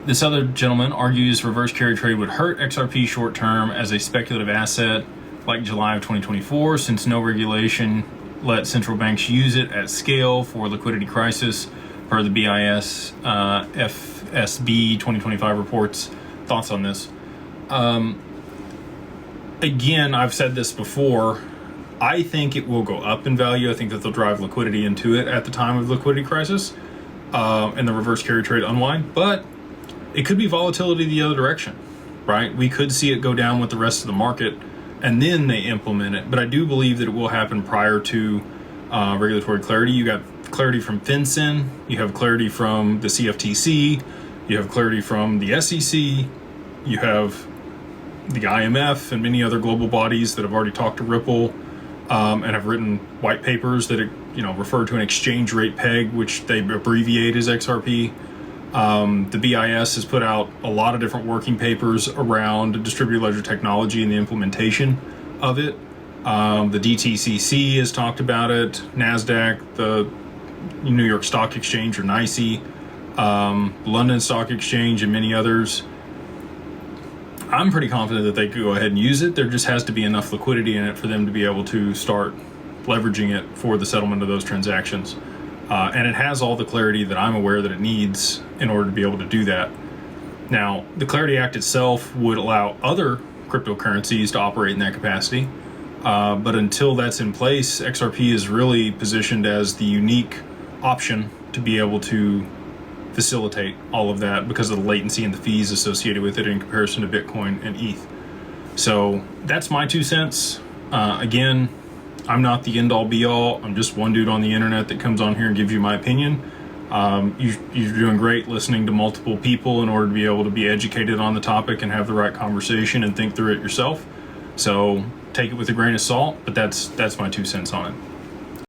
This other gentleman argues reverse carry trade would hurt XRP short term as a speculative asset like July of 2024, since no regulation let central banks use it at scale for liquidity crisis, per the BIS FSB 2025 reports. Thoughts on this? Again, I've said this before. I think it will go up in value. I think that they'll drive liquidity into it at the time of liquidity crisis and the reverse carry trade unwind. But it could be volatility the other direction, right? We could see it go down with the rest of the market and then they implement it. But I do believe that it will happen prior to regulatory clarity. You got clarity from FinCEN, you have clarity from the CFTC, you have clarity from the SEC, you have the IMF and many other global bodies that have already talked to Ripple and have written white papers that refer to an exchange rate peg, which they abbreviate as XRP. The BIS has put out a lot of different working papers around distributed ledger technology and the implementation of it. The DTCC has talked about it, NASDAQ, the New York Stock Exchange or NYSE, London Stock Exchange, and many others. I'm pretty confident that they could go ahead and use it. There just has to be enough liquidity in it for them to be able to start leveraging it for the settlement of those transactions. And it has all the clarity that I'm aware that it needs in order to be able to do that. Now, the Clarity Act itself would allow other cryptocurrencies to operate in that capacity. But until that's in place, XRP is really positioned as the unique option to be able to facilitate all of that because of the latency and the fees associated with it in comparison to Bitcoin and ETH. So that's my 2 cents. Again, I'm not the end all be all. I'm just one dude on the internet that comes on here and gives you my opinion. You're doing great listening to multiple people in order to be able to be educated on the topic and have the right conversation and think through it yourself. So take it with a grain of salt, but that's my 2 cents on it.